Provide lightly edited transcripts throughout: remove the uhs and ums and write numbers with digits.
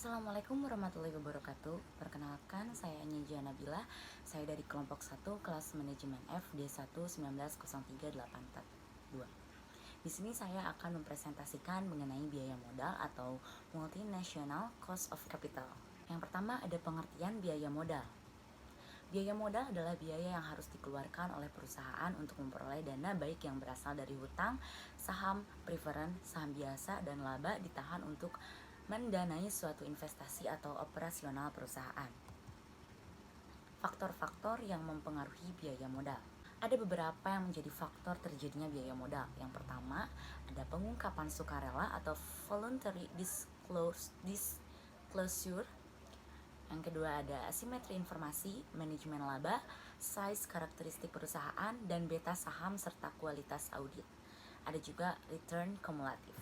Assalamualaikum warahmatullahi wabarakatuh. Perkenalkan, saya Anya Nabila. Saya dari kelompok 1 kelas manajemen F D1 190384 2. Di sini saya akan mempresentasikan mengenai biaya modal atau multinational cost of capital. Yang pertama ada pengertian biaya modal. Biaya modal adalah biaya yang harus dikeluarkan oleh perusahaan untuk memperoleh dana baik yang berasal dari hutang, saham, preferen, saham biasa, dan laba ditahan untuk mendanai suatu investasi atau operasional perusahaan. Faktor-faktor yang mempengaruhi biaya modal. Ada beberapa yang menjadi faktor terjadinya biaya modal. Yang pertama, ada pengungkapan sukarela atau voluntary disclosure. Yang kedua ada asimetri informasi, manajemen laba, size karakteristik perusahaan, dan beta saham serta kualitas audit. Ada juga return kumulatif.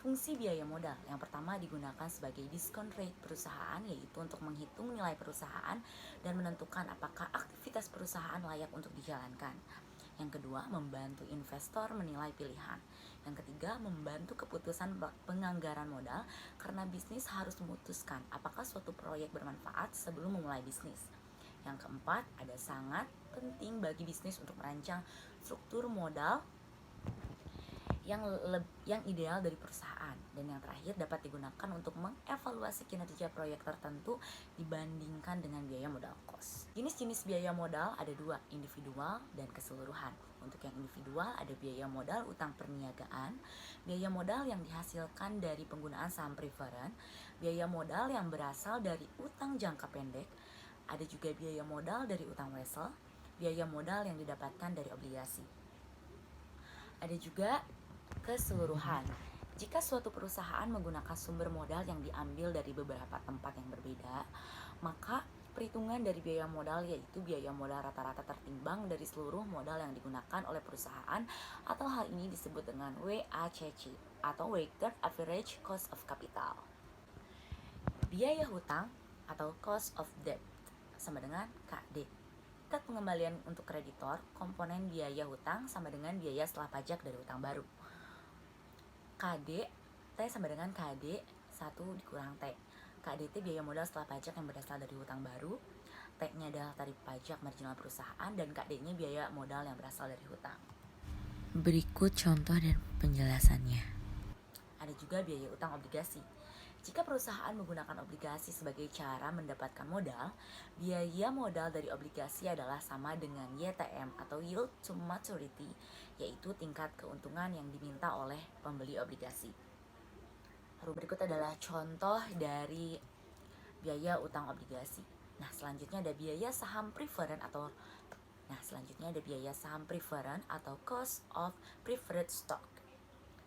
Fungsi biaya modal yang pertama digunakan sebagai discount rate perusahaan, yaitu untuk menghitung nilai perusahaan dan menentukan apakah aktivitas perusahaan layak untuk dijalankan. Yang kedua, membantu investor menilai pilihan. Yang ketiga, membantu keputusan penganggaran modal karena bisnis harus memutuskan apakah suatu proyek bermanfaat sebelum memulai bisnis. Yang keempat, ada sangat penting bagi bisnis untuk merancang struktur modal yang ideal dari perusahaan. Dan yang terakhir, dapat digunakan untuk mengevaluasi kinerja proyek tertentu dibandingkan dengan biaya modal cost. Jenis-jenis biaya modal ada dua, individual dan keseluruhan. Untuk yang individual ada biaya modal utang perniagaan, biaya modal yang dihasilkan dari penggunaan saham preferen, biaya modal yang berasal dari utang jangka pendek, ada juga biaya modal dari utang wesel, biaya modal yang didapatkan dari obligasi. Ada juga keseluruhan. Jika suatu perusahaan menggunakan sumber modal yang diambil dari beberapa tempat yang berbeda, maka perhitungan dari biaya modal yaitu biaya modal rata-rata tertimbang dari seluruh modal yang digunakan oleh perusahaan, atau hal ini disebut dengan WACC atau Weighted Average Cost of Capital. Biaya hutang atau Cost of Debt sama dengan KD. Tingkat pengembalian untuk kreditor, komponen biaya hutang sama dengan biaya setelah pajak dari hutang baru. KD, T sama dengan KD 1 dikurang T. KDT biaya modal setelah pajak yang berasal dari hutang baru, T-nya adalah tarif pajak marginal perusahaan, dan KD-nya biaya modal yang berasal dari hutang. Berikut contoh dan penjelasannya. Ada juga biaya utang obligasi. Jika perusahaan menggunakan obligasi sebagai cara mendapatkan modal, biaya modal dari obligasi adalah sama dengan YTM atau Yield to Maturity, yaitu tingkat keuntungan yang diminta oleh pembeli obligasi. Lalu berikut adalah contoh dari biaya utang obligasi. Nah, selanjutnya ada biaya saham preferen atau cost of preferred stock.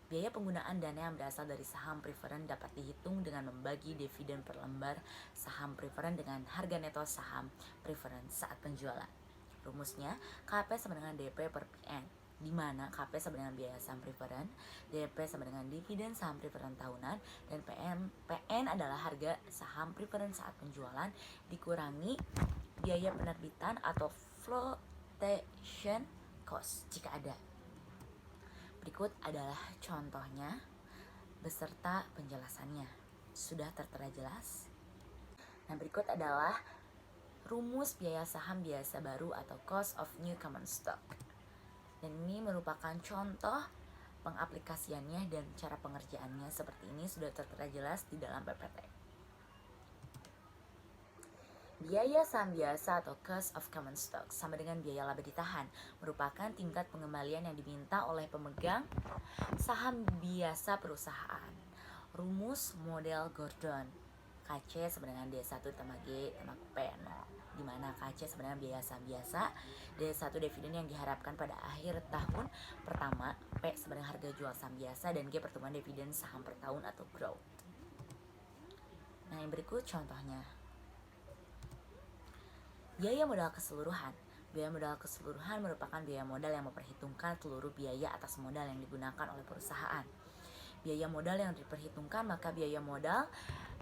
Biaya penggunaan dana yang berasal dari saham preferen dapat dihitung dengan membagi dividen per lembar saham preferen dengan harga neto saham preferen saat penjualan. Rumusnya, KP sama dengan DP per PN, di mana KP sama dengan biaya saham preferen, DP sama dengan dividen saham preferen tahunan, dan PN adalah harga saham preferen saat penjualan dikurangi biaya penerbitan atau flotation cost jika ada. Berikut adalah contohnya beserta penjelasannya. Sudah tertera jelas? Nah, berikut adalah rumus biaya saham biasa baru atau cost of new common stock. Dan ini merupakan contoh pengaplikasiannya dan cara pengerjaannya seperti ini sudah tertera jelas di dalam PPT. Biaya saham biasa atau cost of common stock sama dengan biaya laba ditahan, merupakan tingkat pengembalian yang diminta oleh pemegang saham biasa perusahaan. Rumus model Gordon, KC sama dengan D1 tambah G tambah P0, di mana KC sebenarnya biaya saham biasa, D1 dividen yang diharapkan pada akhir tahun pertama, P sebenarnya harga jual saham biasa, dan G pertumbuhan dividen saham per tahun atau growth. Nah, yang berikut contohnya. Biaya modal keseluruhan. Biaya modal keseluruhan merupakan biaya modal yang memperhitungkan seluruh biaya atas modal yang digunakan oleh perusahaan. Biaya modal yang diperhitungkan maka biaya modal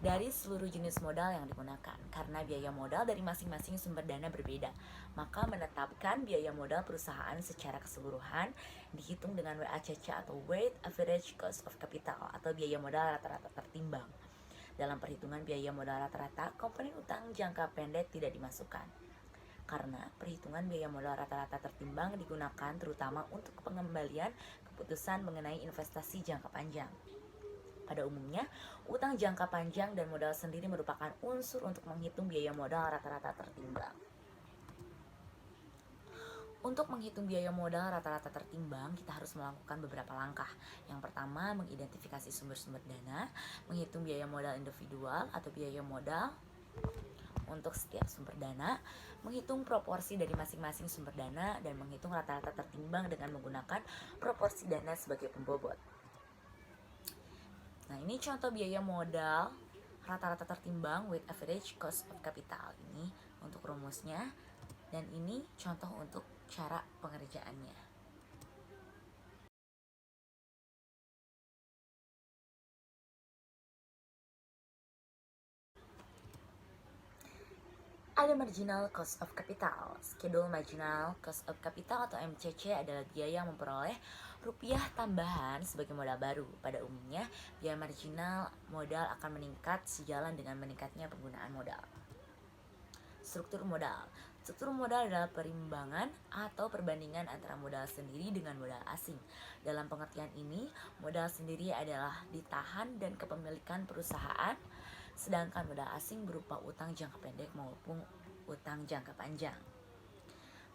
dari seluruh jenis modal yang digunakan. Karena biaya modal dari masing-masing sumber dana berbeda, maka menetapkan biaya modal perusahaan secara keseluruhan dihitung dengan WACC atau Weighted Average Cost of Capital atau biaya modal rata-rata tertimbang. Dalam perhitungan biaya modal rata-rata, komponen utang jangka pendek tidak dimasukkan. Karena perhitungan biaya modal rata-rata tertimbang digunakan terutama untuk pengembalian keputusan mengenai investasi jangka panjang. Pada umumnya, utang jangka panjang dan modal sendiri merupakan unsur untuk menghitung biaya modal rata-rata tertimbang. Untuk menghitung biaya modal rata-rata tertimbang, kita harus melakukan beberapa langkah. Yang pertama, mengidentifikasi sumber-sumber dana, menghitung biaya modal individual atau biaya modal untuk setiap sumber dana, menghitung proporsi dari masing-masing sumber dana, dan menghitung rata-rata tertimbang dengan menggunakan proporsi dana sebagai pembobot. Nah, ini contoh biaya modal rata-rata tertimbang with average cost of capital. Ini untuk rumusnya, dan ini contoh untuk cara pengerjaannya. Ada marginal cost of capital. Schedule marginal cost of capital atau MCC adalah biaya memperoleh rupiah tambahan sebagai modal baru. Pada umumnya, biaya marginal modal akan meningkat sejalan dengan meningkatnya penggunaan modal. Struktur modal. Struktur modal adalah perimbangan atau perbandingan antara modal sendiri dengan modal asing. Dalam pengertian ini, modal sendiri adalah ditahan dan kepemilikan perusahaan, sedangkan modal asing berupa utang jangka pendek maupun utang jangka panjang.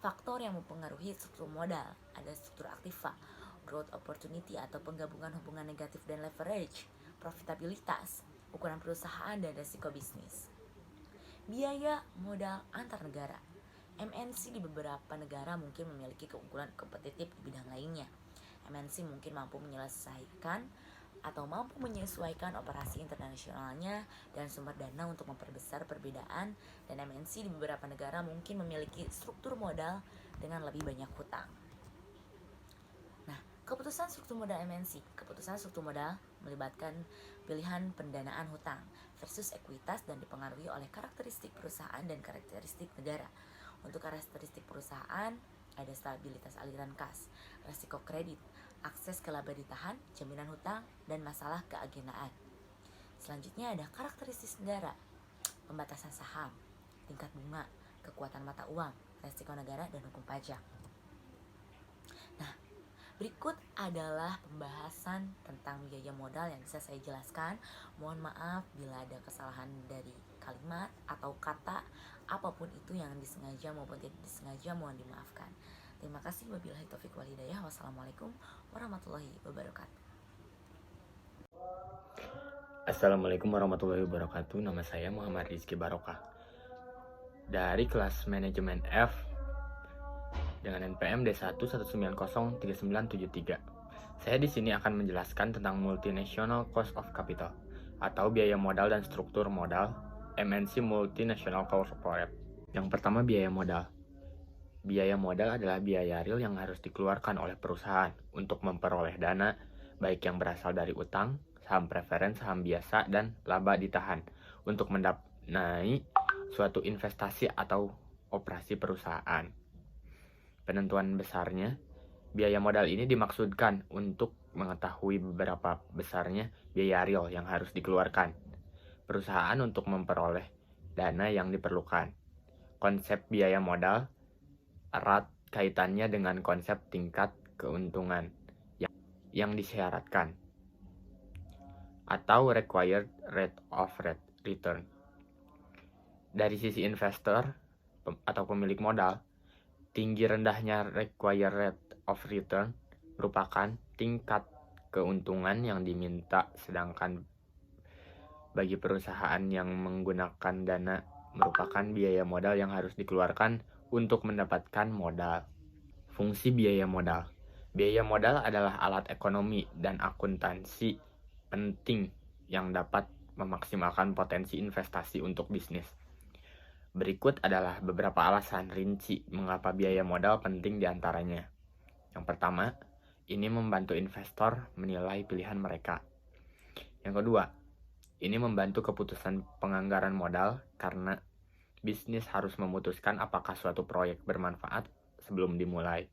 Faktor yang mempengaruhi struktur modal ada struktur aktiva, growth opportunity atau penggabungan hubungan negatif dan leverage, profitabilitas, ukuran perusahaan, dan resiko bisnis. Biaya modal antar negara. MNC di beberapa negara mungkin memiliki keunggulan kompetitif di bidang lainnya. MNC mungkin mampu menyelesaikan atau mampu menyesuaikan operasi internasionalnya dan sumber dana untuk memperbesar perbedaan, dan MNC di beberapa negara mungkin memiliki struktur modal dengan lebih banyak hutang. Nah, keputusan struktur modal MNC. Keputusan struktur modal melibatkan pilihan pendanaan hutang versus ekuitas dan dipengaruhi oleh karakteristik perusahaan dan karakteristik negara. Untuk karakteristik perusahaan, ada stabilitas aliran kas, resiko kredit, akses ke laba ditahan, jaminan hutang, dan masalah keagenaan. Selanjutnya ada karakteristik negara, pembatasan saham, tingkat bunga, kekuatan mata uang, resiko negara, dan hukum pajak. Nah, berikut adalah pembahasan tentang biaya modal yang bisa saya jelaskan. Mohon maaf bila ada kesalahan dari kalimat atau kata, apapun itu yang disengaja maupun tidak disengaja, mohon dimaafkan. Terima kasih. Wabillahi taufiq wal hidayah. Wassalamualaikum warahmatullahi wabarakatuh. Assalamualaikum warahmatullahi wabarakatuh. Nama saya Muhammad Rizky Barokah dari kelas manajemen F dengan NPM D1190393. Saya di sini akan menjelaskan tentang multinational cost of capital atau biaya modal dan struktur modal MNC multinational corporate. Yang pertama, biaya modal. Biaya modal adalah biaya real yang harus dikeluarkan oleh perusahaan untuk memperoleh dana, baik yang berasal dari utang, saham preferen, saham biasa, dan laba ditahan untuk mendanai suatu investasi atau operasi perusahaan. Penentuan besarnya, biaya modal ini dimaksudkan untuk mengetahui beberapa besarnya biaya real yang harus dikeluarkan perusahaan untuk memperoleh dana yang diperlukan. Konsep biaya modal erat kaitannya dengan konsep tingkat keuntungan yang disyaratkan atau required rate of return. Dari sisi investor atau pemilik modal, tinggi rendahnya required rate of return merupakan tingkat keuntungan yang diminta, sedangkan bagi perusahaan yang menggunakan dana merupakan biaya modal yang harus dikeluarkan untuk mendapatkan modal. Fungsi biaya modal. Biaya modal adalah alat ekonomi dan akuntansi penting yang dapat memaksimalkan potensi investasi untuk bisnis. Berikut adalah beberapa alasan rinci mengapa biaya modal penting diantaranya. Yang pertama, ini membantu investor menilai pilihan mereka. Yang kedua, ini membantu keputusan penganggaran modal karena bisnis harus memutuskan apakah suatu proyek bermanfaat sebelum dimulai.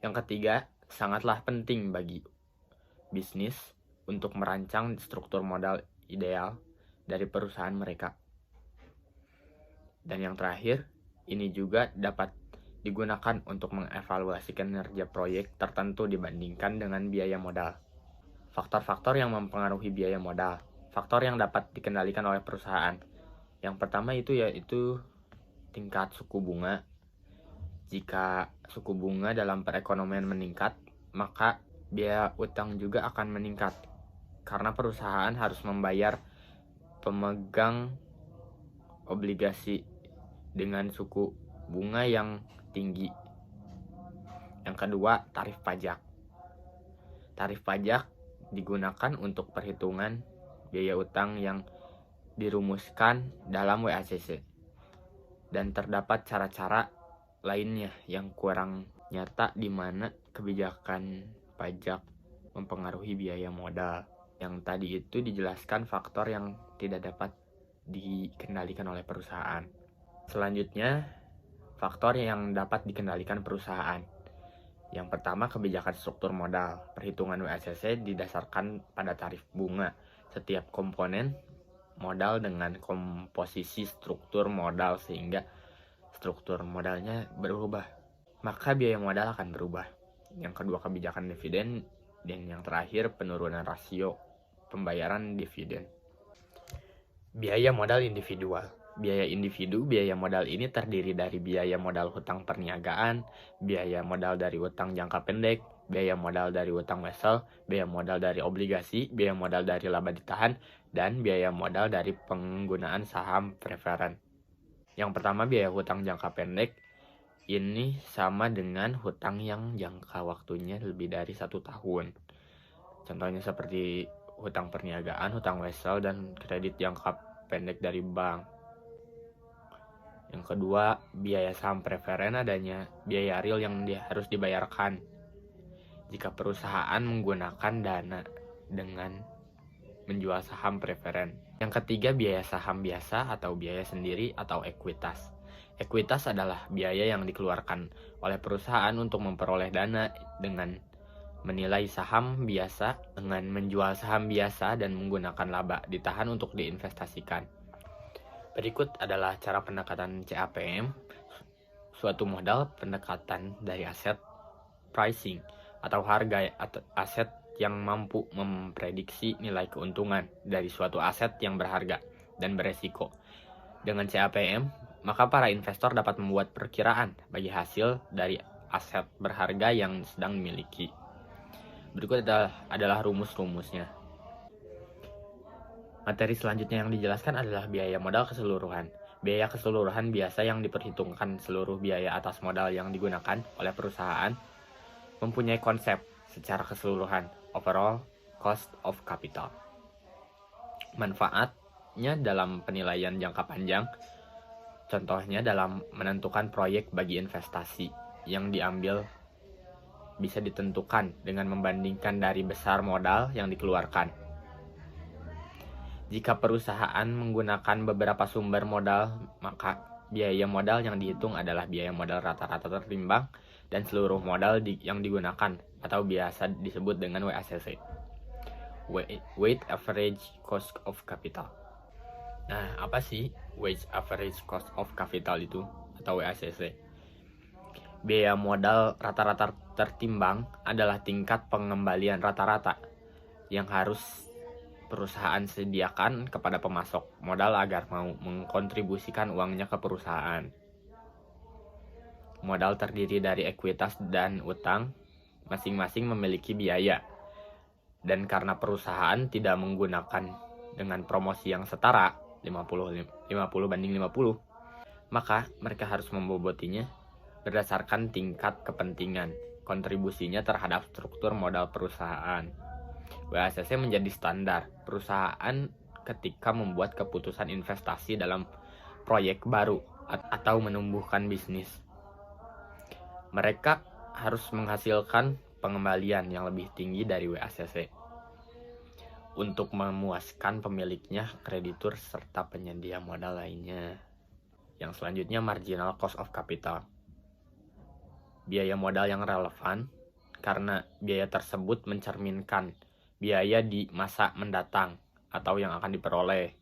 Yang ketiga, sangatlah penting bagi bisnis untuk merancang struktur modal ideal dari perusahaan mereka. Dan yang terakhir, ini juga dapat digunakan untuk mengevaluasi kinerja proyek tertentu dibandingkan dengan biaya modal. Faktor-faktor yang mempengaruhi biaya modal. Faktor yang dapat dikendalikan oleh perusahaan. Yang pertama yaitu tingkat suku bunga. Jika suku bunga dalam perekonomian meningkat, maka biaya utang juga akan meningkat. Karena perusahaan harus membayar pemegang obligasi dengan suku bunga yang tinggi. Yang kedua, tarif pajak. Tarif pajak digunakan untuk perhitungan biaya utang yang dirumuskan dalam WACC. Dan terdapat cara-cara lainnya yang kurang nyata di mana kebijakan pajak mempengaruhi biaya modal. Yang tadi itu dijelaskan faktor yang tidak dapat dikendalikan oleh perusahaan. Selanjutnya, faktor yang dapat dikendalikan perusahaan. Yang pertama, kebijakan struktur modal. Perhitungan WACC didasarkan pada tarif bunga setiap komponen modal dengan komposisi struktur modal sehingga struktur modalnya berubah. Maka biaya modal akan berubah. Yang kedua, kebijakan dividen. Dan yang terakhir, penurunan rasio pembayaran dividen. Biaya modal individual. Biaya modal ini terdiri dari biaya modal hutang perniagaan, biaya modal dari hutang jangka pendek, biaya modal dari hutang wesel, biaya modal dari obligasi, biaya modal dari laba ditahan, dan biaya modal dari penggunaan saham preferen. Yang pertama, biaya hutang jangka pendek. Ini sama dengan hutang yang jangka waktunya lebih dari 1 tahun. Contohnya seperti hutang perniagaan, hutang wesel, dan kredit jangka pendek dari bank. Yang kedua, biaya saham preferen adanya biaya real yang harus dibayarkan jika perusahaan menggunakan dana dengan menjual saham preferen. Yang ketiga, biaya saham biasa atau biaya sendiri atau ekuitas. Ekuitas adalah biaya yang dikeluarkan oleh perusahaan untuk memperoleh dana dengan menilai saham biasa, dengan menjual saham biasa dan menggunakan laba ditahan untuk diinvestasikan. Berikut adalah cara pendekatan CAPM, suatu modal pendekatan dari aset pricing atau harga aset yang mampu memprediksi nilai keuntungan dari suatu aset yang berharga dan beresiko. Dengan CAPM, maka para investor dapat membuat perkiraan bagi hasil dari aset berharga yang sedang dimiliki. Berikut adalah rumus-rumusnya. Materi selanjutnya yang dijelaskan adalah biaya modal keseluruhan. Biaya keseluruhan biasa yang diperhitungkan seluruh biaya atas modal yang digunakan oleh perusahaan mempunyai konsep secara keseluruhan, overall cost of capital. Manfaatnya dalam penilaian jangka panjang, contohnya dalam menentukan proyek bagi investasi yang diambil bisa ditentukan dengan membandingkan dari besar modal yang dikeluarkan. Jika perusahaan menggunakan beberapa sumber modal, maka biaya modal yang dihitung adalah biaya modal rata-rata tertimbang dan seluruh modal yang digunakan atau biasa disebut dengan WACC. Weighted Average Cost of Capital. Nah, apa sih Weighted Average Cost of Capital itu atau WACC? Biaya modal rata-rata tertimbang adalah tingkat pengembalian rata-rata yang harus perusahaan sediakan kepada pemasok modal agar mau mengkontribusikan uangnya ke perusahaan. Modal terdiri dari ekuitas dan utang, masing-masing memiliki biaya. Dan karena perusahaan tidak menggunakan dengan promosi yang setara, 50 banding 50, maka mereka harus membobotinya berdasarkan tingkat kepentingan kontribusinya terhadap struktur modal perusahaan. WACC menjadi standar perusahaan ketika membuat keputusan investasi dalam proyek baru atau menumbuhkan bisnis. Mereka harus menghasilkan pengembalian yang lebih tinggi dari WACC untuk memuaskan pemiliknya, kreditur, serta penyedia modal lainnya. Yang selanjutnya, marginal cost of capital. Biaya modal yang relevan karena biaya tersebut mencerminkan biaya di masa mendatang atau yang akan diperoleh.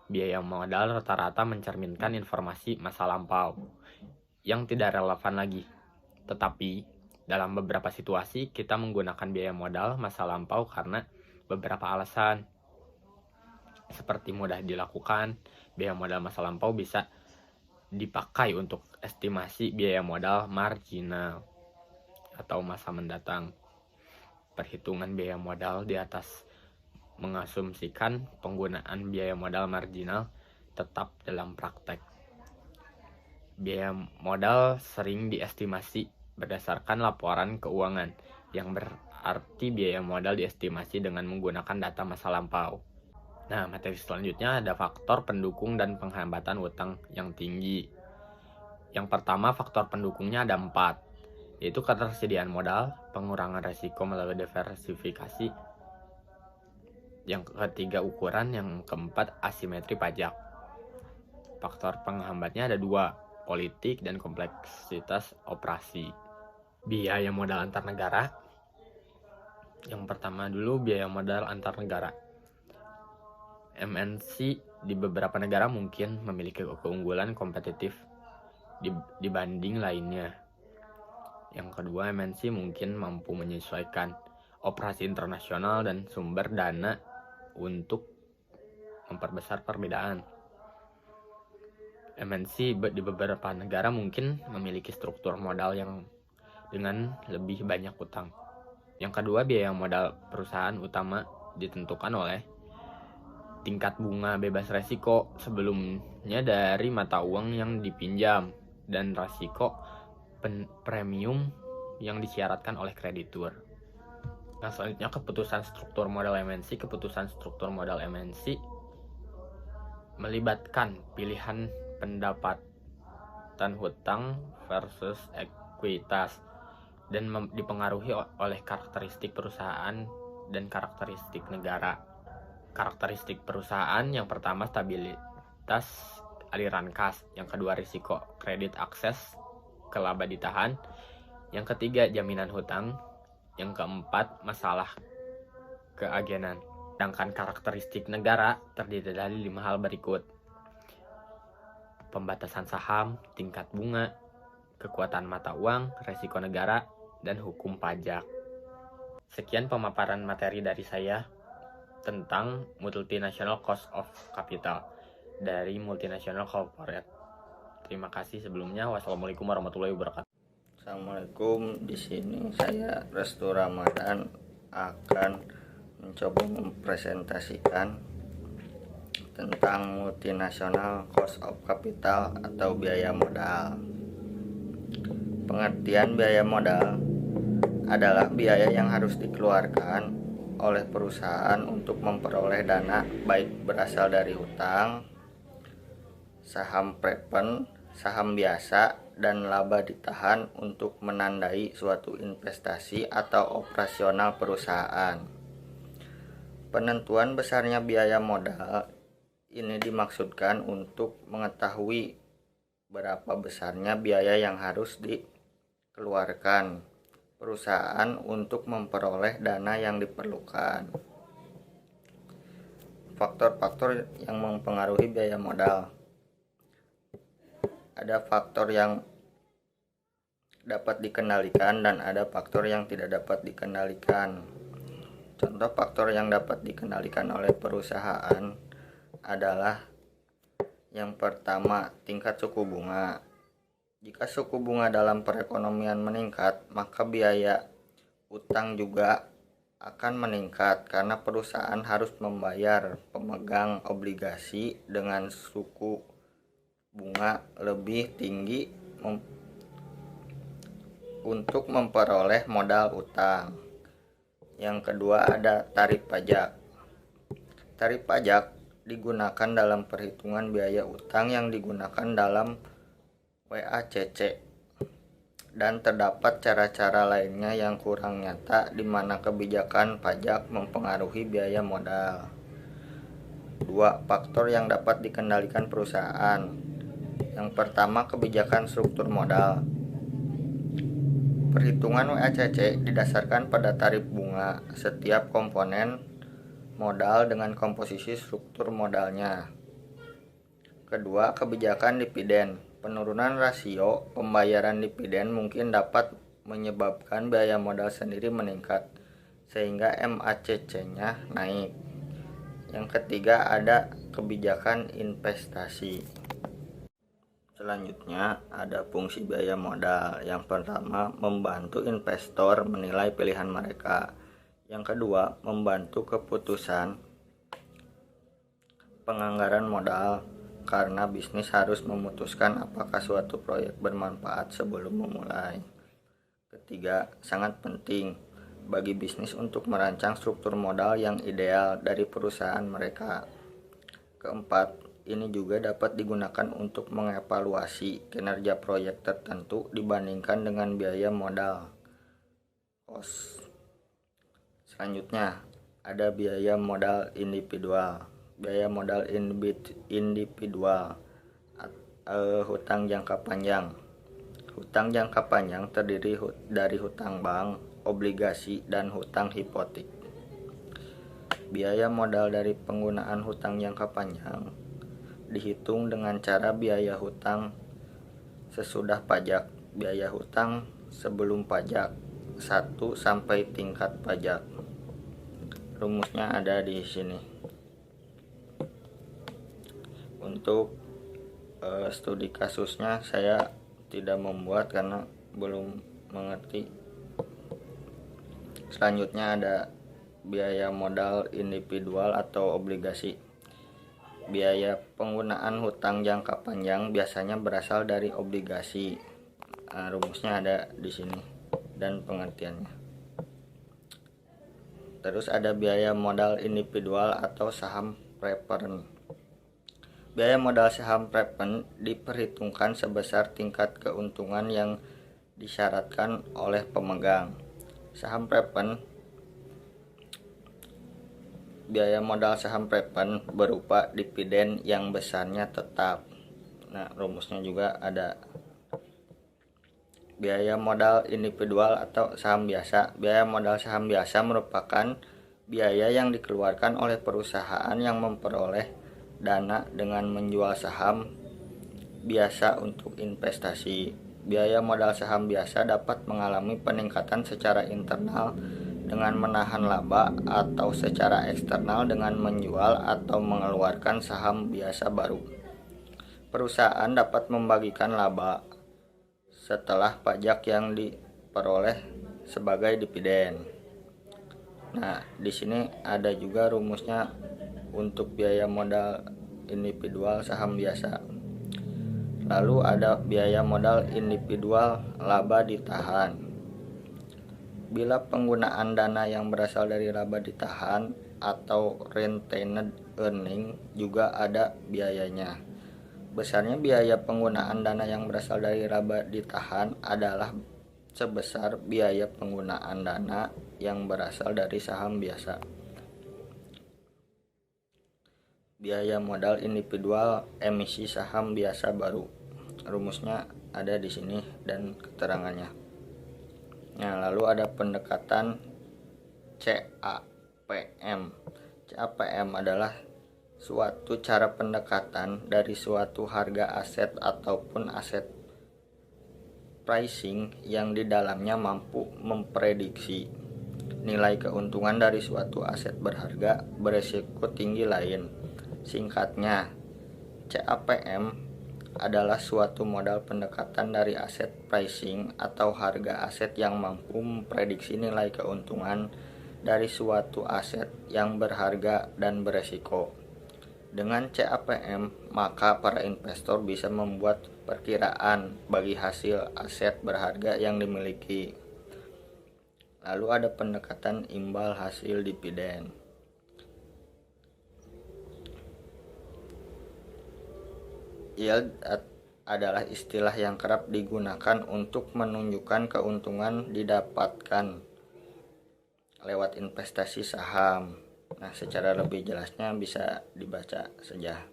Biaya modal rata-rata mencerminkan informasi masa lampau yang tidak relevan lagi. Tetapi, dalam beberapa situasi kita menggunakan biaya modal masa lampau karena beberapa alasan. Seperti mudah dilakukan, biaya modal masa lampau bisa dipakai untuk estimasi biaya modal marginal atau masa mendatang. Perhitungan biaya modal di atas mengasumsikan penggunaan biaya modal marginal tetap dalam praktek. Biaya modal sering diestimasi berdasarkan laporan keuangan, yang berarti biaya modal diestimasi dengan menggunakan data masa lampau. Nah, materi selanjutnya ada faktor pendukung dan penghambatan utang yang tinggi. Yang pertama, faktor pendukungnya ada 4, yaitu ketersediaan modal, pengurangan resiko melalui diversifikasi. Yang ketiga, ukuran. Yang keempat, asimetri pajak. Faktor penghambatnya ada 2, politik dan kompleksitas operasi. Biaya modal antar negara. Yang pertama dulu, biaya modal antar negara. MNC di beberapa negara mungkin memiliki keunggulan kompetitif dibanding lainnya. Yang kedua, MNC mungkin mampu menyesuaikan operasi internasional dan sumber dana untuk memperbesar perbedaan. MNC di beberapa negara mungkin memiliki struktur modal yang dengan lebih banyak utang. Yang kedua, biaya modal perusahaan utama ditentukan oleh tingkat bunga bebas resiko sebelumnya dari mata uang yang dipinjam dan resiko premium yang disyaratkan oleh kreditur. Nah, selanjutnya keputusan struktur modal MNC. Keputusan struktur modal MNC melibatkan pilihan pendapatan hutang versus ekuitas dan dipengaruhi oleh karakteristik perusahaan dan karakteristik negara. Karakteristik perusahaan yang pertama, stabilitas aliran kas. Yang kedua, risiko kredit akses ke laba ditahan. Yang ketiga, jaminan hutang. Yang keempat, masalah keagenan. Sedangkan karakteristik negara terdiri dari 5 hal berikut: pembatasan saham, tingkat bunga, kekuatan mata uang, resiko negara, dan hukum pajak. Sekian pemaparan materi dari saya tentang multinational cost of capital dari multinational corporate. Terima kasih sebelumnya. Wassalamualaikum warahmatullahi wabarakatuh. Assalamualaikum. Di sini saya Restu Ramadan akan mencoba mempresentasikan tentang multinational cost of capital atau biaya modal. Pengertian biaya modal adalah biaya yang harus dikeluarkan oleh perusahaan untuk memperoleh dana, baik berasal dari hutang, saham preferred, saham biasa, dan laba ditahan untuk menandai suatu investasi atau operasional perusahaan. Penentuan besarnya biaya modal ini dimaksudkan untuk mengetahui berapa besarnya biaya yang harus dikeluarkan perusahaan untuk memperoleh dana yang diperlukan. Faktor-faktor yang mempengaruhi biaya modal. Ada faktor yang dapat dikendalikan dan ada faktor yang tidak dapat dikendalikan. Contoh faktor yang dapat dikendalikan oleh perusahaan adalah yang pertama, tingkat suku bunga. Jika suku bunga dalam perekonomian meningkat, maka biaya utang juga akan meningkat karena perusahaan harus membayar pemegang obligasi dengan suku bunga lebih tinggi untuk memperoleh modal utang. Yang kedua, ada tarif pajak. Tarif pajak digunakan dalam perhitungan biaya utang yang digunakan dalam WACC, dan terdapat cara-cara lainnya yang kurang nyata di mana kebijakan pajak mempengaruhi biaya modal. 2. Faktor yang dapat dikendalikan perusahaan. Yang pertama, kebijakan struktur modal. Perhitungan WACC didasarkan pada tarif bunga. Setiap komponen modal dengan komposisi struktur modalnya. Kedua, kebijakan dividen. Penurunan rasio pembayaran dividen mungkin dapat menyebabkan biaya modal sendiri meningkat, sehingga MACC-nya naik. Yang ketiga, ada kebijakan investasi. Selanjutnya, ada fungsi biaya modal. Yang pertama, membantu investor menilai pilihan mereka. Yang kedua, membantu keputusan penganggaran modal, karena bisnis harus memutuskan apakah suatu proyek bermanfaat sebelum memulai. Ketiga, sangat penting bagi bisnis untuk merancang struktur modal yang ideal dari perusahaan mereka. Keempat, ini juga dapat digunakan untuk mengevaluasi kinerja proyek tertentu dibandingkan dengan biaya modal cost. Selanjutnya, ada biaya modal individual. Biaya modal individual, hutang jangka panjang. Hutang jangka panjang terdiri dari hutang bank, obligasi, dan hutang hipotek. Biaya modal dari penggunaan hutang jangka panjang dihitung dengan cara biaya hutang sesudah pajak, biaya hutang sebelum pajak, 1 sampai tingkat pajak. Rumusnya ada di sini. Untuk studi kasusnya saya tidak membuat karena belum mengerti. Selanjutnya ada biaya modal individual atau obligasi. Biaya penggunaan hutang jangka panjang biasanya berasal dari obligasi. Rumusnya ada di sini dan pengertiannya. Terus ada biaya modal individual atau saham preferred. Biaya modal saham preferred diperhitungkan sebesar tingkat keuntungan yang disyaratkan oleh pemegang. Saham preferred, biaya modal saham preferred berupa dividen yang besarnya tetap. Nah, rumusnya juga ada. Biaya modal individual atau saham biasa. Biaya modal saham biasa merupakan biaya yang dikeluarkan oleh perusahaan yang memperoleh dana dengan menjual saham biasa untuk investasi. Biaya modal saham biasa dapat mengalami peningkatan secara internal dengan menahan laba atau secara eksternal dengan menjual atau mengeluarkan saham biasa baru. Perusahaan dapat membagikan laba setelah pajak yang diperoleh sebagai dividen. Nah, di sini ada juga rumusnya untuk biaya modal individual saham biasa. Lalu ada biaya modal individual laba ditahan. Bila penggunaan dana yang berasal dari laba ditahan atau retained earning juga ada biayanya. Besarnya biaya penggunaan dana yang berasal dari laba ditahan adalah sebesar biaya penggunaan dana yang berasal dari saham biasa. Biaya modal individual emisi saham biasa baru. Rumusnya ada di sini dan keterangannya. Nah, lalu ada pendekatan CAPM. CAPM adalah suatu cara pendekatan dari suatu harga aset ataupun aset pricing yang di dalamnya mampu memprediksi nilai keuntungan dari suatu aset berharga beresiko tinggi lain. Singkatnya, CAPM adalah suatu modal pendekatan dari aset pricing atau harga aset yang mampu memprediksi nilai keuntungan dari suatu aset yang berharga dan beresiko. Dengan CAPM, maka para investor bisa membuat perkiraan bagi hasil aset berharga yang dimiliki. Lalu ada pendekatan imbal hasil dividen. Yield adalah istilah yang kerap digunakan untuk menunjukkan keuntungan didapatkan lewat investasi saham. Nah, secara lebih jelasnya bisa dibaca saja.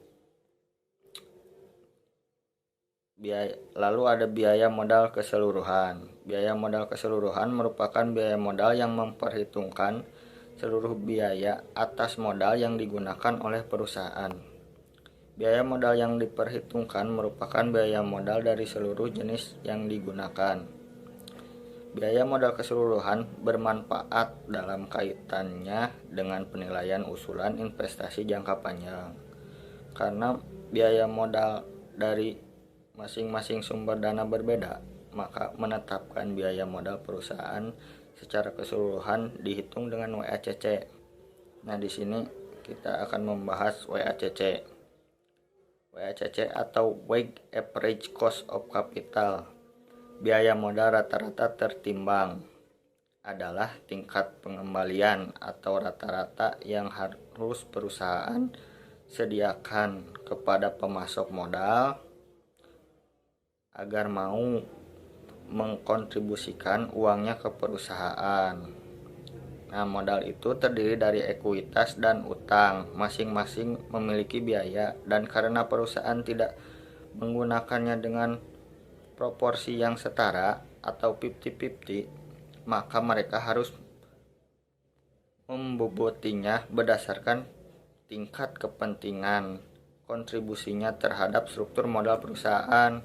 Lalu ada biaya modal keseluruhan. Biaya modal keseluruhan merupakan biaya modal yang memperhitungkan seluruh biaya atas modal yang digunakan oleh perusahaan. Biaya modal yang diperhitungkan merupakan biaya modal dari seluruh jenis yang digunakan. Biaya modal keseluruhan bermanfaat dalam kaitannya dengan penilaian usulan investasi jangka panjang. Karena biaya modal dari masing-masing sumber dana berbeda, maka menetapkan biaya modal perusahaan secara keseluruhan dihitung dengan WACC. Nah, di sini kita akan membahas WACC. WACC atau Weighted Average Cost of Capital, biaya modal rata-rata tertimbang, adalah tingkat pengembalian atau rata-rata yang harus perusahaan sediakan kepada pemasok modal agar mau mengkontribusikan uangnya ke perusahaan. Nah, modal itu terdiri dari ekuitas dan utang, masing-masing memiliki biaya, dan karena perusahaan tidak menggunakannya dengan proporsi yang setara atau 50-50, maka mereka harus membobotinya berdasarkan tingkat kepentingan kontribusinya terhadap struktur modal perusahaan.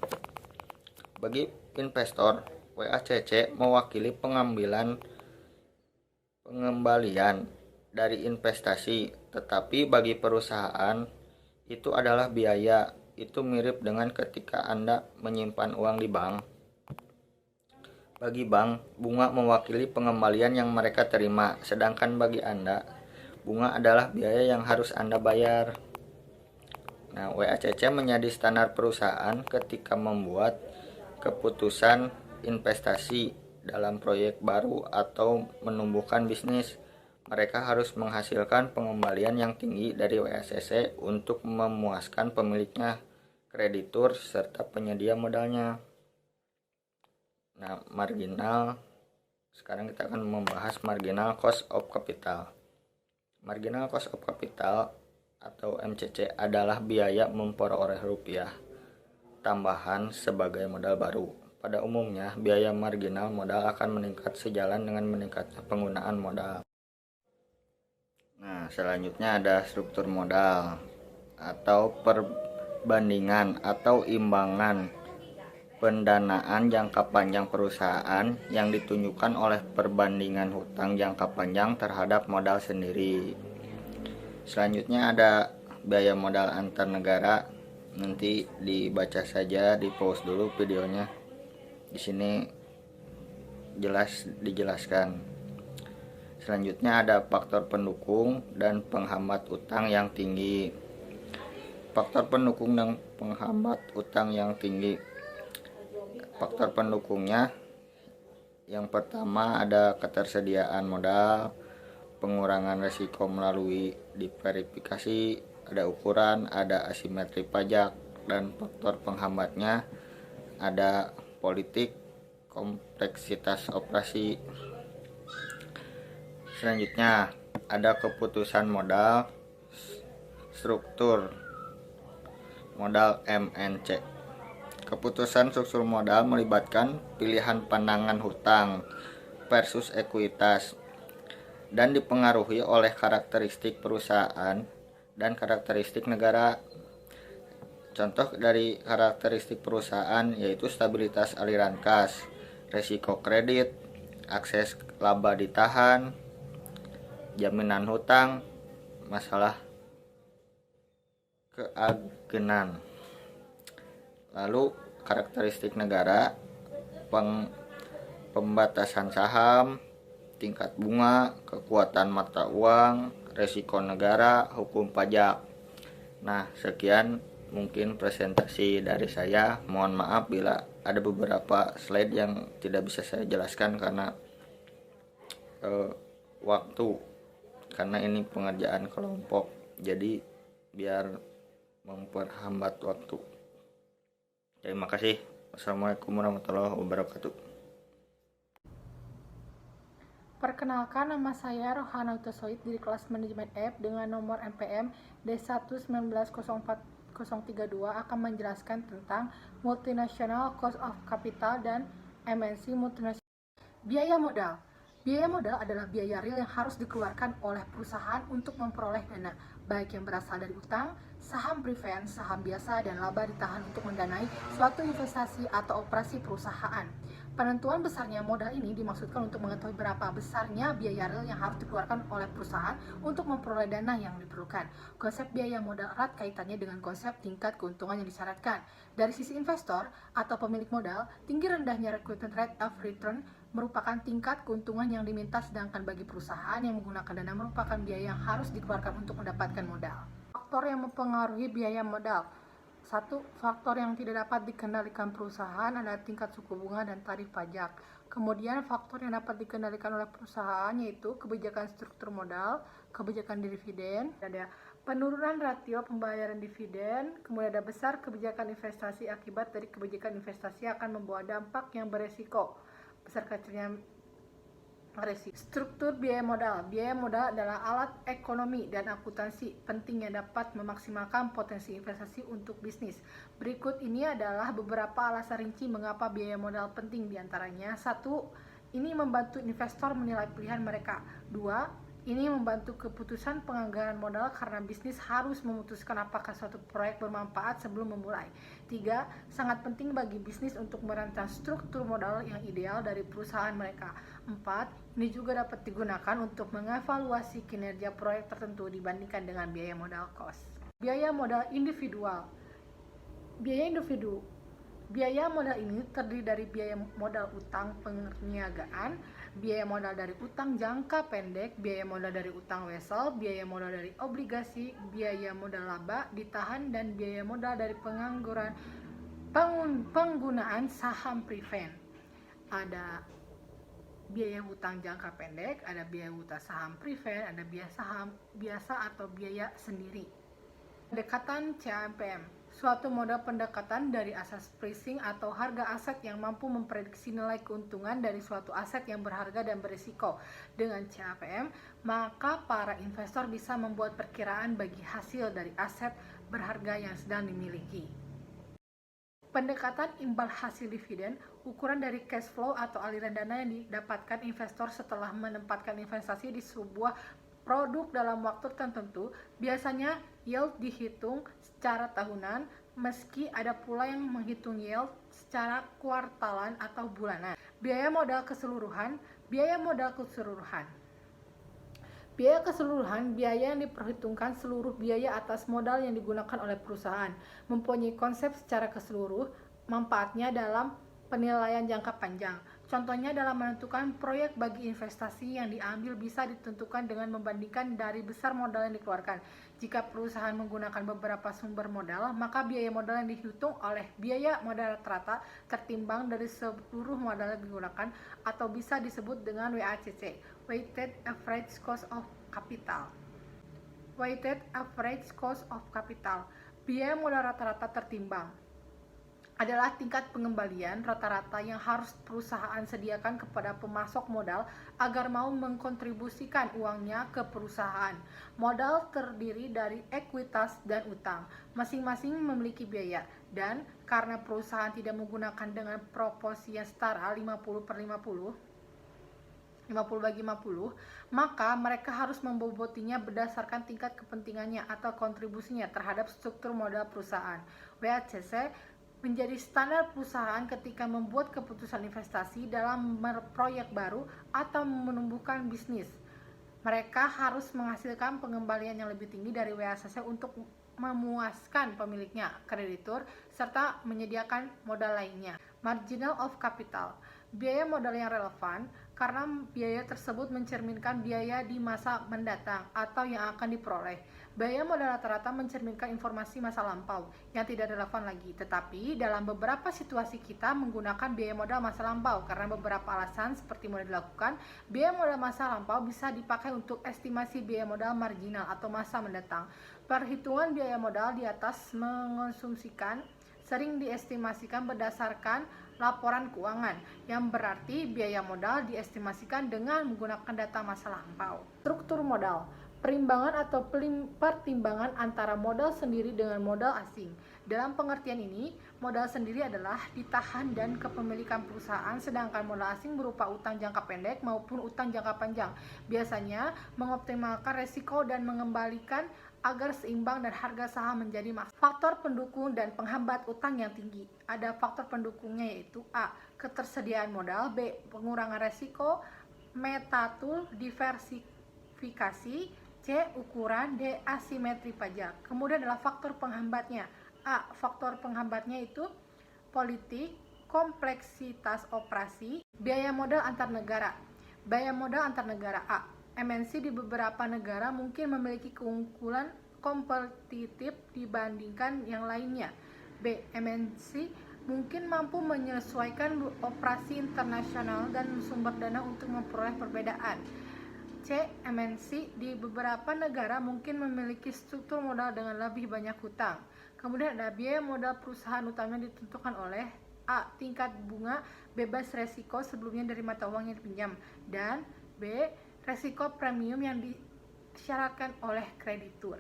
Bagi investor, WACC mewakili pengembalian dari investasi, tetapi bagi perusahaan itu adalah biaya. Itu mirip dengan ketika Anda menyimpan uang di bank. Bagi bank, bunga mewakili pengembalian yang mereka terima, sedangkan bagi Anda, bunga adalah biaya yang harus Anda bayar. Nah, WACC menjadi standar perusahaan ketika membuat keputusan investasi dalam proyek baru atau menumbuhkan bisnis. Mereka harus menghasilkan pengembalian yang tinggi dari WACC untuk memuaskan pemiliknya, kreditur, serta penyedia modalnya. Nah, marginal. Sekarang kita akan membahas marginal cost of capital. Marginal cost of capital atau MCC adalah biaya memperoleh rupiah tambahan sebagai modal baru. Pada umumnya, biaya marginal modal akan meningkat sejalan dengan meningkatnya penggunaan modal. Nah, selanjutnya ada struktur modal atau perbandingan atau imbangan pendanaan jangka panjang perusahaan yang ditunjukkan oleh perbandingan hutang jangka panjang terhadap modal sendiri. Selanjutnya ada biaya modal antar negara. Nanti dibaca saja, di pause dulu videonya. Di sini jelas dijelaskan. Selanjutnya ada faktor pendukung dan penghambat utang yang tinggi. Faktor pendukung dan penghambat utang yang tinggi. Faktor pendukungnya yang pertama ada ketersediaan modal, pengurangan risiko melalui diverifikasi, ada ukuran, ada asimetri pajak, dan faktor penghambatnya ada politik, kompleksitas operasi. Selanjutnya ada keputusan modal, struktur modal MNC. Keputusan struktur modal melibatkan pilihan pandangan hutang versus ekuitas dan dipengaruhi oleh karakteristik perusahaan dan karakteristik negara. Contoh dari karakteristik perusahaan yaitu stabilitas aliran kas, risiko kredit, akses laba ditahan, jaminan hutang, masalah keagenan. Lalu karakteristik negara, pembatasan saham, tingkat bunga, kekuatan mata uang, resiko negara, hukum pajak. Nah, sekian mungkin presentasi dari saya. Mohon maaf bila ada beberapa slide yang tidak bisa saya jelaskan karena waktu, karena ini pengerjaan kelompok, jadi biar memperhambat waktu. Terima kasih. Wassalamualaikum warahmatullahi wabarakatuh. Perkenalkan, nama saya Rohana Utosoid dari kelas manajemen F dengan nomor MPM D1190432 akan menjelaskan tentang multinational cost of capital dan MNC multinational. Biaya modal. Biaya modal adalah biaya real yang harus dikeluarkan oleh perusahaan untuk memperoleh dana, baik yang berasal dari utang, saham preferred, saham biasa, dan laba ditahan untuk mendanai suatu investasi atau operasi perusahaan. Penentuan besarnya modal ini dimaksudkan untuk mengetahui berapa besarnya biaya real yang harus dikeluarkan oleh perusahaan untuk memperoleh dana yang diperlukan. Konsep biaya modal erat kaitannya dengan konsep tingkat keuntungan yang disyaratkan. Dari sisi investor atau pemilik modal, tinggi rendahnya required rate of return merupakan tingkat keuntungan yang diminta, sedangkan bagi perusahaan yang menggunakan dana merupakan biaya yang harus dikeluarkan untuk mendapatkan modal. Faktor yang mempengaruhi biaya modal. 1. Faktor yang tidak dapat dikendalikan perusahaan adalah tingkat suku bunga dan tarif pajak. Kemudian faktor yang dapat dikendalikan oleh perusahaan yaitu kebijakan struktur modal, kebijakan dividen, ada penurunan rasio pembayaran dividen, kemudian ada besar kebijakan investasi. Akibat dari kebijakan investasi akan membawa dampak yang beresiko. Besar kecilnya resiko. Struktur biaya modal. Biaya modal adalah alat ekonomi dan akuntansi penting yang dapat memaksimalkan potensi investasi untuk bisnis. Berikut ini adalah beberapa alasan rinci mengapa biaya modal penting, diantaranya. 1. Ini membantu investor menilai pilihan mereka. 2. Ini membantu keputusan penganggaran modal karena bisnis harus memutuskan apakah suatu proyek bermanfaat sebelum memulai. 3. Sangat penting bagi bisnis untuk merancang struktur modal yang ideal dari perusahaan mereka. 4. Ini juga dapat digunakan untuk mengevaluasi kinerja proyek tertentu dibandingkan dengan biaya modal cost. Biaya modal individual. Biaya modal ini terdiri dari biaya modal utang perniagaan, biaya modal dari utang jangka pendek, biaya modal dari utang wesel, biaya modal dari obligasi, biaya modal laba ditahan, dan biaya modal dari penggunaan saham preferred. Ada biaya utang jangka pendek, ada biaya utang saham preferred, ada biaya saham biasa atau biaya sendiri. Pendekatan CAPM. Suatu model pendekatan dari asas pricing atau harga aset yang mampu memprediksi nilai keuntungan dari suatu aset yang berharga dan berisiko. Dengan CAPM, maka para investor bisa membuat perkiraan bagi hasil dari aset berharga yang sedang dimiliki. Pendekatan imbal hasil dividen, ukuran dari cash flow atau aliran dana yang didapatkan investor setelah menempatkan investasi di sebuah produk dalam waktu tertentu. Biasanya yield dihitung secara tahunan, meski ada pula yang menghitung yield secara kuartalan atau bulanan. Biaya modal keseluruhan. Biaya keseluruhan, biaya yang diperhitungkan seluruh biaya atas modal yang digunakan oleh perusahaan, mempunyai konsep secara keseluruh manfaatnya dalam penilaian jangka panjang. Contohnya dalam menentukan proyek bagi investasi yang diambil bisa ditentukan dengan membandingkan dari besar modal yang dikeluarkan. Jika perusahaan menggunakan beberapa sumber modal, maka biaya modal yang dihitung oleh biaya modal rata-rata tertimbang dari seluruh modal yang digunakan, atau bisa disebut dengan WACC, Weighted Average Cost of Capital. Biaya modal rata-rata tertimbang adalah tingkat pengembalian rata-rata yang harus perusahaan sediakan kepada pemasok modal agar mau mengkontribusikan uangnya ke perusahaan. Modal terdiri dari ekuitas dan utang. Masing-masing memiliki biaya, dan karena perusahaan tidak menggunakan dengan proporsi yang setara 50/50, maka mereka harus membobotinya berdasarkan tingkat kepentingannya atau kontribusinya terhadap struktur modal perusahaan. WACC menjadi standar perusahaan ketika membuat keputusan investasi dalam proyek baru atau menumbuhkan bisnis. Mereka harus menghasilkan pengembalian yang lebih tinggi dari WACC untuk memuaskan pemiliknya, kreditur, serta menyediakan modal lainnya. Marginal of capital. Biaya modal yang relevan karena biaya tersebut mencerminkan biaya di masa mendatang atau yang akan diperoleh. Biaya modal rata-rata mencerminkan informasi masa lampau yang tidak relevan lagi. Tetapi dalam beberapa situasi kita menggunakan biaya modal masa lampau karena beberapa alasan seperti mudah dilakukan. Biaya modal masa lampau bisa dipakai untuk estimasi biaya modal marginal atau masa mendatang. Perhitungan biaya modal di atas mengasumsikan sering diestimasikan berdasarkan laporan keuangan, yang berarti biaya modal diestimasikan dengan menggunakan data masa lampau. Struktur modal. Perimbangan atau pertimbangan antara modal sendiri dengan modal asing. Dalam pengertian ini, modal sendiri adalah ditahan dan kepemilikan perusahaan, sedangkan modal asing berupa utang jangka pendek maupun utang jangka panjang. Biasanya mengoptimalkan resiko dan mengembalikan agar seimbang dan harga saham menjadi maksimal. Faktor pendukung dan penghambat utang yang tinggi. Ada faktor pendukungnya yaitu A. Ketersediaan modal, B. Pengurangan resiko, metatul diversifikasi, C. Ukuran, D. Asimetri pajak. Kemudian adalah faktor penghambatnya. A. Faktor penghambatnya itu politik, kompleksitas operasi, biaya modal antar negara. Biaya modal antar negara. A. MNC di beberapa negara mungkin memiliki keunggulan kompetitif dibandingkan yang lainnya. B. MNC mungkin mampu menyesuaikan operasi internasional dan sumber dana untuk memperoleh perbedaan. C. MNC di beberapa negara mungkin memiliki struktur modal dengan lebih banyak hutang. Kemudian ada biaya modal perusahaan utamanya ditentukan oleh A. Tingkat bunga bebas resiko sebelumnya dari mata uang yang dipinjam, dan B. Resiko premium yang disyaratkan oleh kreditur.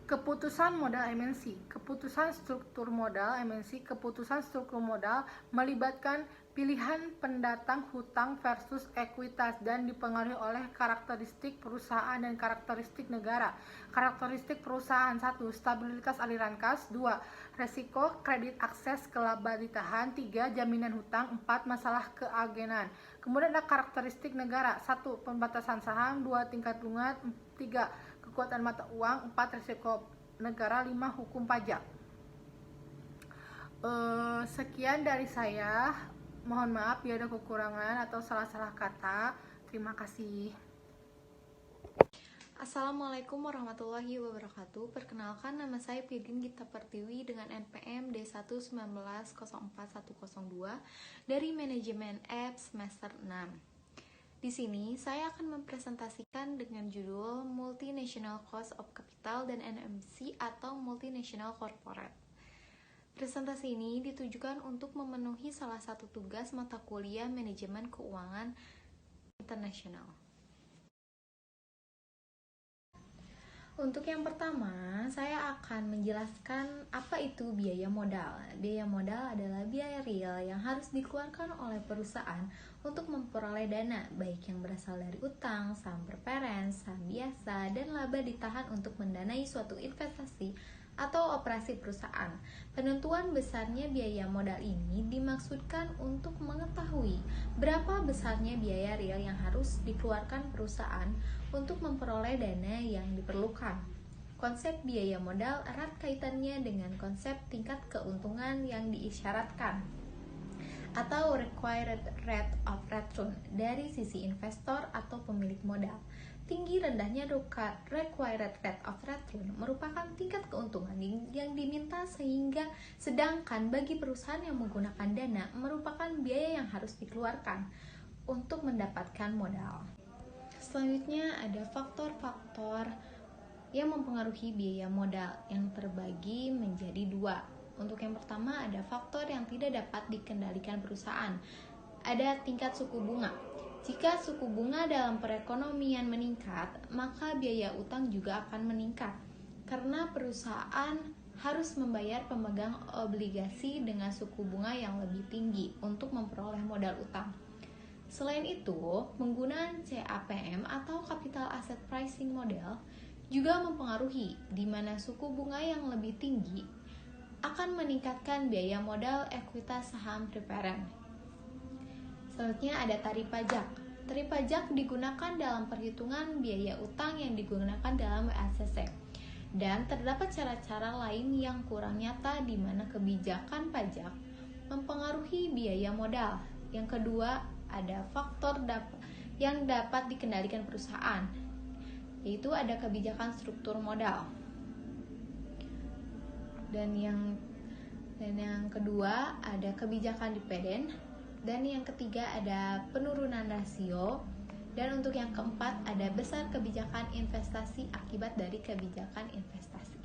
Keputusan modal MNC. Keputusan struktur modal MNC. Keputusan struktur modal melibatkan pilihan pendatang hutang versus ekuitas dan dipengaruhi oleh karakteristik perusahaan dan karakteristik negara. Karakteristik perusahaan: 1. Stabilitas aliran kas, 2. Resiko kredit akses ke laba ditahan, 3. Jaminan hutang, 4. Masalah keagenan. Kemudian ada karakteristik negara: 1. Pembatasan saham, 2. Tingkat bunga, 3. Kekuatan mata uang, 4. Resiko negara, 5. Hukum pajak. Sekian dari saya. Mohon maaf bila ada kekurangan atau salah-salah kata. Terima kasih. Assalamualaikum warahmatullahi wabarakatuh. Perkenalkan, nama saya Pidin Gita Pertiwi dengan NPM D119041102 dari Manajemen Apps semester 6. Di sini saya akan mempresentasikan dengan judul Multinational Cost of Capital dan NMC atau Multinational Corporate. Presentasi ini ditujukan untuk memenuhi salah satu tugas mata kuliah Manajemen Keuangan Internasional. Untuk yang pertama, saya akan menjelaskan apa itu biaya modal. Biaya modal adalah biaya real yang harus dikeluarkan oleh perusahaan untuk memperoleh dana, baik yang berasal dari utang, saham preference, saham biasa, dan laba ditahan untuk mendanai suatu investasi atau operasi perusahaan. Penentuan besarnya biaya modal ini dimaksudkan untuk mengetahui berapa besarnya biaya real yang harus dikeluarkan perusahaan untuk memperoleh dana yang diperlukan. Konsep biaya modal erat kaitannya dengan konsep tingkat keuntungan yang diisyaratkan atau required rate of return dari sisi investor atau pemilik modal. Tinggi rendahnya required rate of return merupakan tingkat keuntungan yang diminta, sedangkan bagi perusahaan yang menggunakan dana merupakan biaya yang harus dikeluarkan untuk mendapatkan modal. Selanjutnya ada faktor-faktor yang mempengaruhi biaya modal yang terbagi menjadi 2. Untuk yang pertama ada faktor yang tidak dapat dikendalikan perusahaan. Ada tingkat suku bunga. Jika suku bunga dalam perekonomian meningkat, maka biaya utang juga akan meningkat karena perusahaan harus membayar pemegang obligasi dengan suku bunga yang lebih tinggi untuk memperoleh modal utang. Selain itu, penggunaan CAPM atau Capital Asset Pricing Model juga mempengaruhi, di mana suku bunga yang lebih tinggi akan meningkatkan biaya modal ekuitas saham preference. Selanjutnya ada tarif pajak. Tarif pajak digunakan dalam perhitungan biaya utang yang digunakan dalam WACC. Dan terdapat cara-cara lain yang kurang nyata di mana kebijakan pajak mempengaruhi biaya modal. Yang kedua, ada faktor yang dapat dikendalikan perusahaan, yaitu ada kebijakan struktur modal. Dan yang kedua ada kebijakan dividen. Dan yang ketiga ada penurunan rasio. Dan untuk yang keempat ada besar kebijakan investasi akibat dari kebijakan investasi.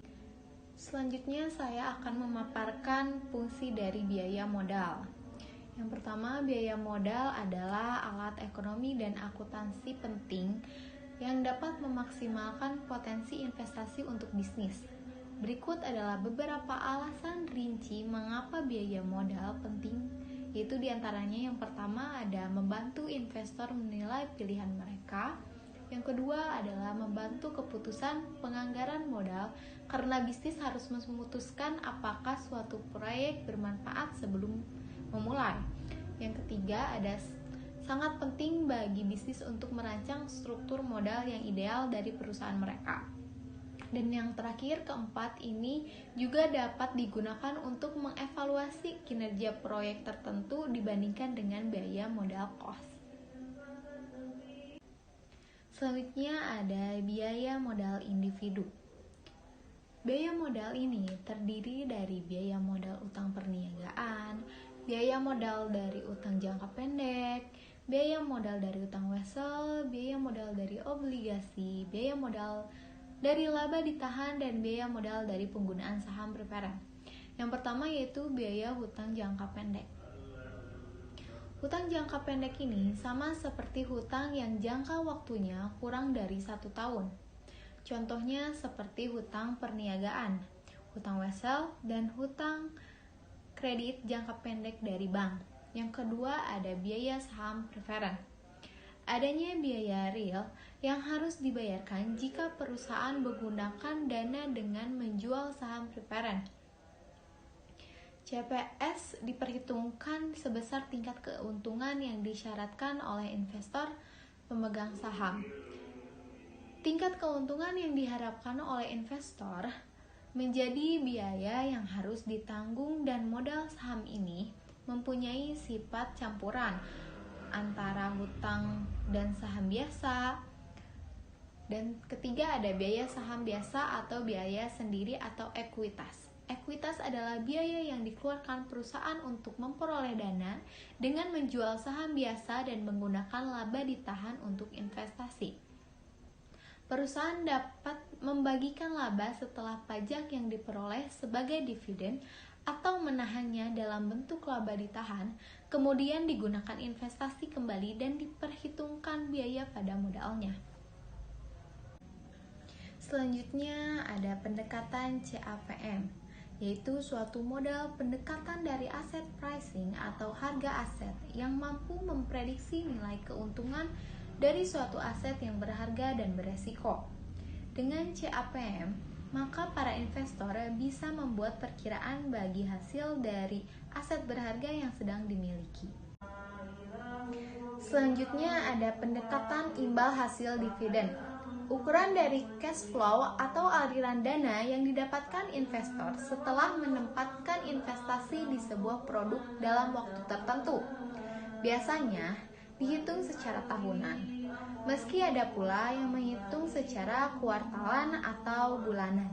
Selanjutnya saya akan memaparkan fungsi dari biaya modal. Yang pertama, biaya modal adalah alat ekonomi dan akuntansi penting yang dapat memaksimalkan potensi investasi untuk bisnis. Berikut adalah beberapa alasan rinci mengapa biaya modal penting, yaitu diantaranya yang pertama ada membantu investor menilai pilihan mereka. Yang kedua adalah membantu keputusan penganggaran modal karena bisnis harus memutuskan apakah suatu proyek bermanfaat sebelum memulai. Yang ketiga ada sangat penting bagi bisnis untuk merancang struktur modal yang ideal dari perusahaan mereka. Dan yang terakhir, keempat, ini juga dapat digunakan untuk mengevaluasi kinerja proyek tertentu dibandingkan dengan biaya modal cost. Selanjutnya ada biaya modal individu. Biaya modal ini terdiri dari biaya modal utang perniagaan, biaya modal dari utang jangka pendek, biaya modal dari utang wesel, biaya modal dari obligasi, biaya modal dari laba ditahan, dan biaya modal dari penggunaan saham preferen. Yang pertama yaitu biaya hutang jangka pendek. Hutang jangka pendek ini sama seperti hutang yang jangka waktunya kurang dari 1 tahun. Contohnya seperti hutang perniagaan, hutang wesel, dan hutang kredit jangka pendek dari bank. Yang kedua ada biaya saham preferen. Adanya biaya real yang harus dibayarkan jika perusahaan menggunakan dana dengan menjual saham preferen. CPS diperhitungkan sebesar tingkat keuntungan yang disyaratkan oleh investor pemegang saham. Tingkat keuntungan yang diharapkan oleh investor menjadi biaya yang harus ditanggung, dan modal saham ini mempunyai sifat campuran antara hutang dan saham biasa. Dan ketiga ada biaya saham biasa atau biaya sendiri atau ekuitas. Ekuitas adalah biaya yang dikeluarkan perusahaan untuk memperoleh dana dengan menjual saham biasa dan menggunakan laba ditahan untuk investasi. Perusahaan dapat membagikan laba setelah pajak yang diperoleh sebagai dividen atau menahannya dalam bentuk laba ditahan, kemudian digunakan investasi kembali dan diperhitungkan biaya pada modalnya. Selanjutnya ada pendekatan CAPM, yaitu suatu model pendekatan dari aset pricing atau harga aset yang mampu memprediksi nilai keuntungan dari suatu aset yang berharga dan beresiko. Dengan CAPM, maka para investor bisa membuat perkiraan bagi hasil dari aset berharga yang sedang dimiliki. Selanjutnya ada pendekatan imbal hasil dividen. Ukuran dari cash flow atau aliran dana yang didapatkan investor setelah menempatkan investasi di sebuah produk dalam waktu tertentu. Biasanya dihitung secara tahunan. Meski ada pula yang menghitung secara kuartalan atau bulanan.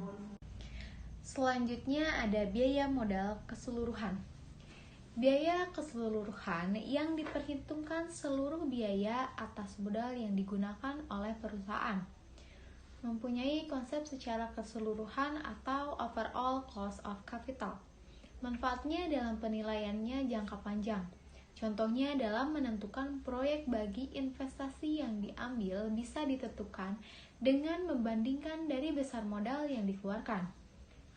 Selanjutnya ada biaya modal keseluruhan. Biaya keseluruhan yang diperhitungkan seluruh biaya atas modal yang digunakan oleh perusahaan. Mempunyai konsep secara keseluruhan atau overall cost of capital. Manfaatnya dalam penilaiannya jangka panjang. Contohnya dalam menentukan proyek bagi investasi yang diambil bisa ditentukan dengan membandingkan dari besar modal yang dikeluarkan.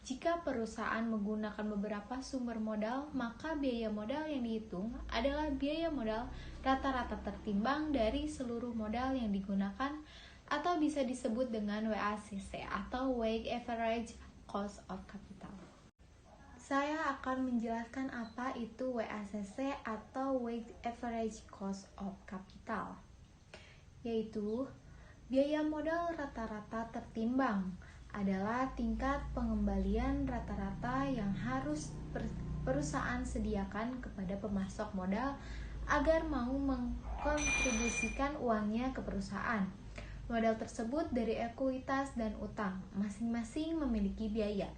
Jika perusahaan menggunakan beberapa sumber modal, maka biaya modal yang dihitung adalah biaya modal rata-rata tertimbang dari seluruh modal yang digunakan, atau bisa disebut dengan WACC atau Weighted Average Cost of Capital. Saya akan menjelaskan apa itu WACC atau Weighted Average Cost of Capital, yaitu biaya modal rata-rata tertimbang adalah tingkat pengembalian rata-rata yang harus perusahaan sediakan kepada pemasok modal agar mau mengkontribusikan uangnya ke perusahaan. Modal tersebut dari ekuitas dan utang, masing-masing memiliki biaya.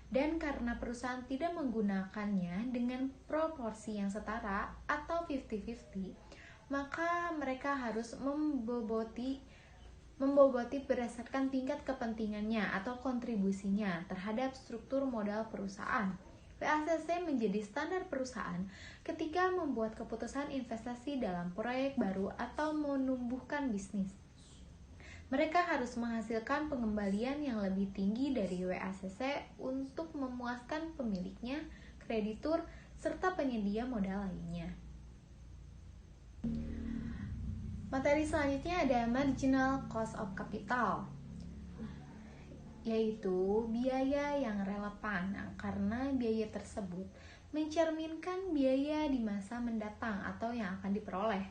Dan karena perusahaan tidak menggunakannya dengan proporsi yang setara atau 50-50, maka mereka harus memboboti berdasarkan tingkat kepentingannya atau kontribusinya terhadap struktur modal perusahaan. WACC menjadi standar perusahaan ketika membuat keputusan investasi dalam proyek baru atau menumbuhkan bisnis. Mereka harus menghasilkan pengembalian yang lebih tinggi dari WACC untuk memuaskan pemiliknya, kreditur, serta penyedia modal lainnya. Materi selanjutnya ada marginal cost of capital, yaitu biaya yang relevan karena biaya tersebut mencerminkan biaya di masa mendatang atau yang akan diperoleh.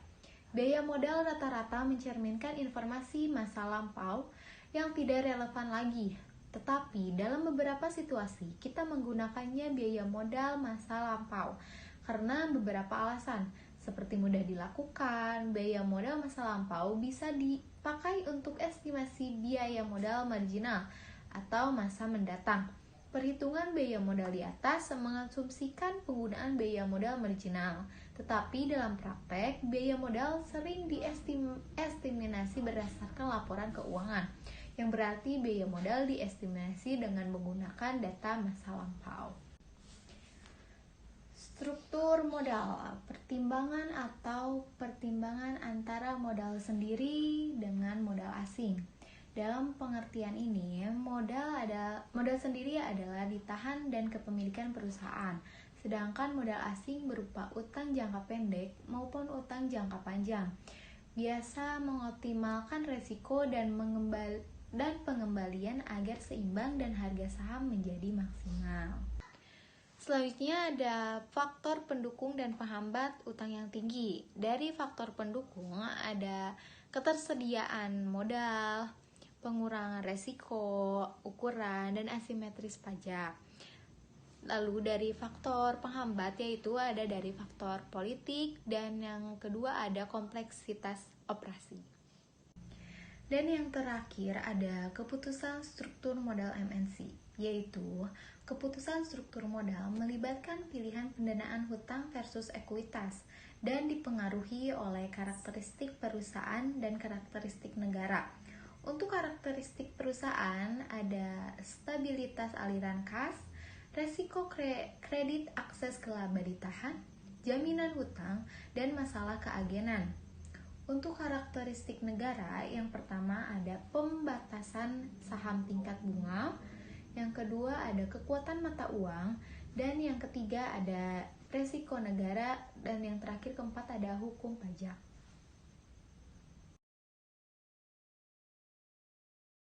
Biaya modal rata-rata mencerminkan informasi masa lampau yang tidak relevan lagi. Tetapi dalam beberapa situasi kita menggunakannya biaya modal masa lampau karena beberapa alasan, seperti mudah dilakukan. Biaya modal masa lampau bisa dipakai untuk estimasi biaya modal marginal atau masa mendatang. Perhitungan biaya modal di atas mengasumsikan penggunaan biaya modal marginal, tetapi dalam praktek, biaya modal sering diestimasi berdasarkan laporan keuangan, yang berarti biaya modal diestimasi dengan menggunakan data masa lampau. Struktur modal, pertimbangan atau pertimbangan antara modal sendiri dengan modal asing. Dalam pengertian ini, modal sendiri adalah ditahan dan kepemilikan perusahaan, sedangkan modal asing berupa utang jangka pendek maupun utang jangka panjang. Biasa mengoptimalkan resiko dan pengembalian agar seimbang dan harga saham menjadi maksimal. Selanjutnya ada faktor pendukung dan penghambat utang yang tinggi. Dari faktor pendukung ada ketersediaan modal, pengurangan resiko, ukuran, dan asimetris pajak. Lalu dari faktor penghambat yaitu ada dari faktor politik, dan yang kedua ada kompleksitas operasi. Dan yang terakhir ada keputusan struktur modal MNC, yaitu keputusan struktur modal melibatkan pilihan pendanaan hutang versus ekuitas dan dipengaruhi oleh karakteristik perusahaan dan karakteristik negara. Untuk karakteristik perusahaan ada stabilitas aliran kas, resiko kredit akses ke laba ditahan, jaminan hutang, dan masalah keagenan. Untuk karakteristik negara, yang pertama ada pembatasan saham tingkat bunga, yang kedua ada kekuatan mata uang, dan yang ketiga ada resiko negara, dan yang terakhir keempat ada hukum pajak.